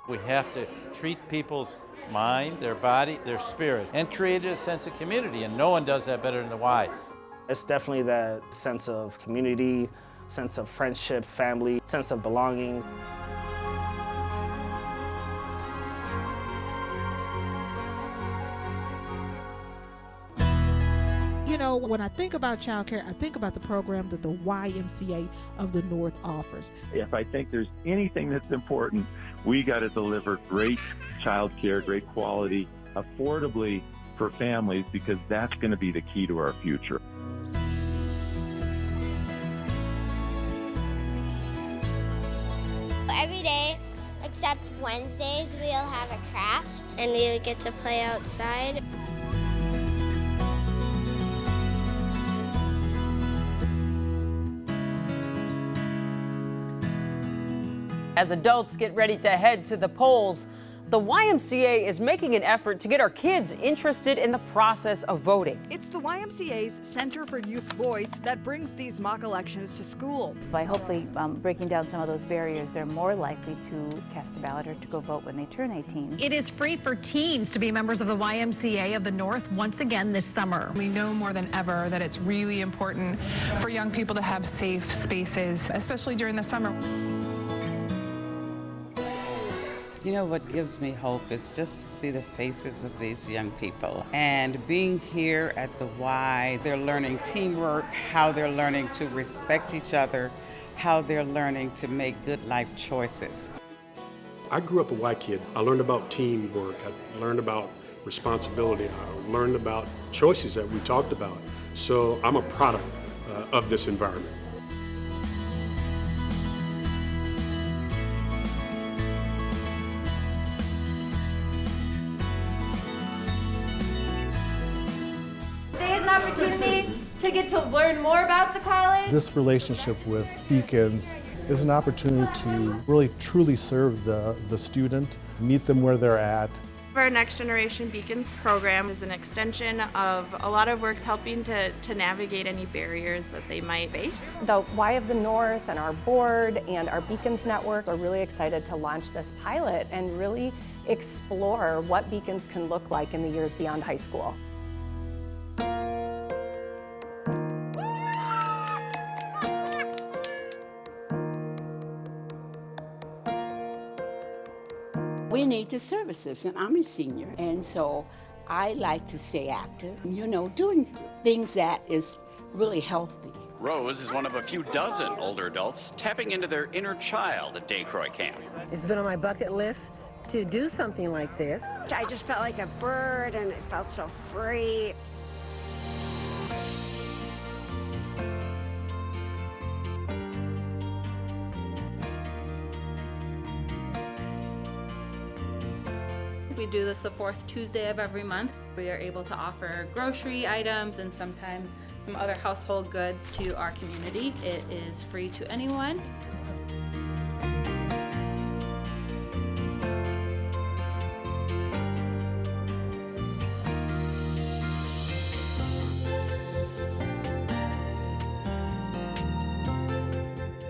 We have to treat people's mind, their body, their spirit, and create a sense of community, and no one does that better than the Y. It's definitely that sense of community, sense of friendship, family, sense of belonging. You know, when I think about childcare, I think about the program that the YMCA of the North offers. If I think there's anything that's important, we got to deliver great childcare, great quality, affordably for families, because that's going to be the key to our future. Every day, except Wednesdays, we'll have a craft and we get to play outside. As adults get ready to head to the polls, the YMCA is making an effort to get our kids interested in the process of voting. It's the YMCA's Center for Youth Voice that brings these mock elections to school. By hopefully breaking down some of those barriers, they're more likely to cast a ballot or to go vote when they turn 18. It is free for teens to be members of the YMCA of the North once again this summer. We know more than ever that it's really important for young people to have safe spaces, especially during the summer. You know, what gives me hope is just to see the faces of these young people. And being here at the Y, they're learning teamwork, how they're learning to respect each other, how they're learning to make good life choices. I grew up a Y kid. I learned about teamwork. I learned about responsibility. I learned about choices that we talked about. So I'm a product of this environment. Opportunity to get to learn more about the college. This relationship with Beacons is an opportunity to really truly serve the student, meet them where they're at. Our Next Generation Beacons program is an extension of a lot of work helping to navigate any barriers that they might face. The Y of the North and our board and our Beacons network are really excited to launch this pilot and really explore what Beacons can look like in the years beyond high school. We need the services, and I'm a senior, and so I like to stay active, you know, doing things that is really healthy. Rose is one of a few dozen older adults tapping into their inner child at Daycroy Camp. It's been on my bucket list to do something like this. I just felt like a bird, and it felt so free. We do this the fourth Tuesday of every month. We are able to offer grocery items and sometimes some other household goods to our community. It is free to anyone.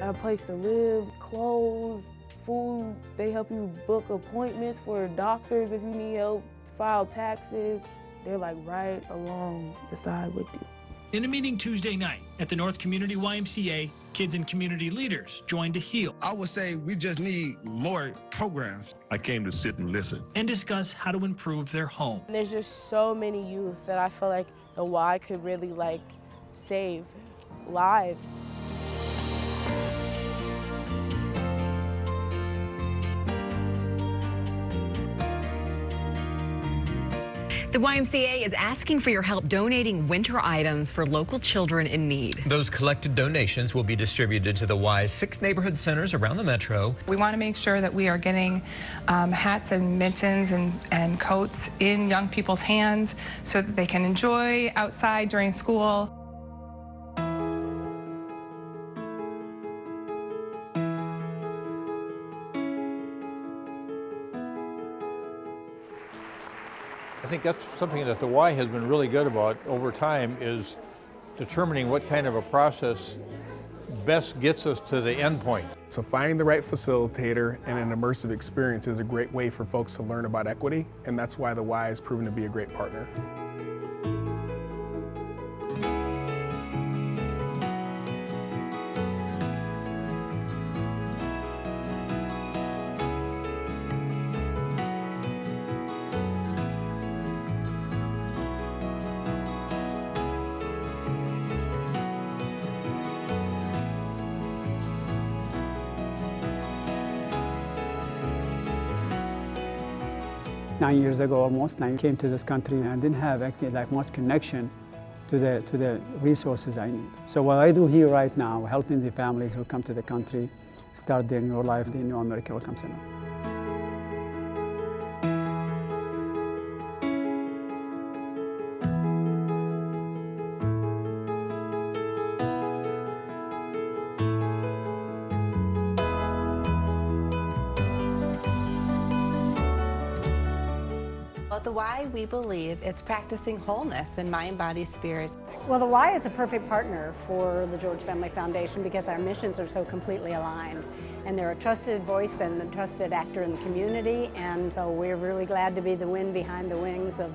A place to live, clothes, food. They help you book appointments for doctors if you need help, file taxes. They're like right along the side with you. In a meeting Tuesday night at the North Community YMCA, kids and community leaders joined to heal. I would say we just need more programs. I came to sit and listen. And discuss how to improve their home. There's just so many youth that I feel like the Y could really save lives. The YMCA is asking for your help donating winter items for local children in need. Those collected donations will be distributed to the Y's 6 neighborhood centers around the metro. We want to make sure that we are getting hats and mittens and coats in young people's hands so that they can enjoy outside during school. I think that's something that the Y has been really good about over time, is determining what kind of a process best gets us to the end point. So finding the right facilitator and an immersive experience is a great way for folks to learn about equity, and that's why the Y has proven to be a great partner. Nine years ago, almost, I came to this country and I didn't have actually like much connection to the resources I need. So what I do here right now, helping the families who come to the country, start their new life, the New America Welcome Center. At the Y, we believe it's practicing wholeness in mind, body, spirit. Well, the Y is a perfect partner for the George Family Foundation because our missions are so completely aligned. And they're a trusted voice and a trusted actor in the community, and so we're really glad to be the wind behind the wings of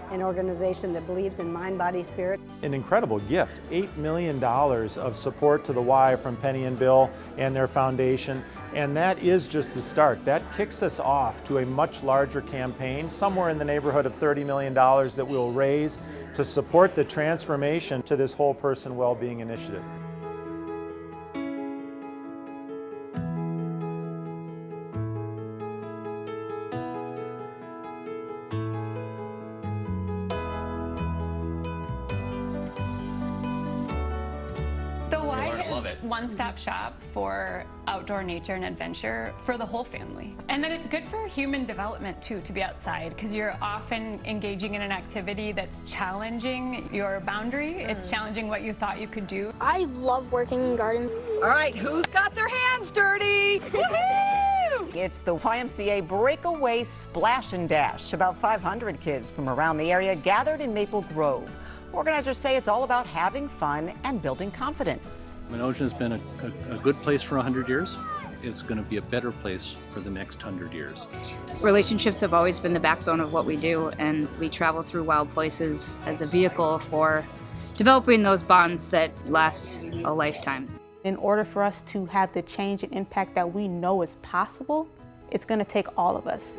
an organization that believes in mind, body, spirit. An incredible gift, $8 million of support to the Y from Penny and Bill and their foundation, and that is just the start. That kicks us off to a much larger campaign, somewhere in the neighborhood of $30 million that we'll raise to support the transformation to this whole person well-being initiative. One-stop shop for outdoor nature and adventure for the whole family. And then it's good for human development too, to be outside, because you're often engaging in an activity that's challenging your boundary. It's challenging what you thought you could do. I love working in gardens. All right, who's got their hands dirty? Woohoo! It's the YMCA Breakaway Splash and Dash. About 500 kids from around the area gathered in Maple Grove. Organizers say it's all about having fun and building confidence. Menosina has been a good place for 100 years. It's going to be a better place for the next 100 years. Relationships have always been the backbone of what we do, and we travel through wild places as a vehicle for developing those bonds that last a lifetime. In order for us to have the change and impact that we know is possible, it's going to take all of us.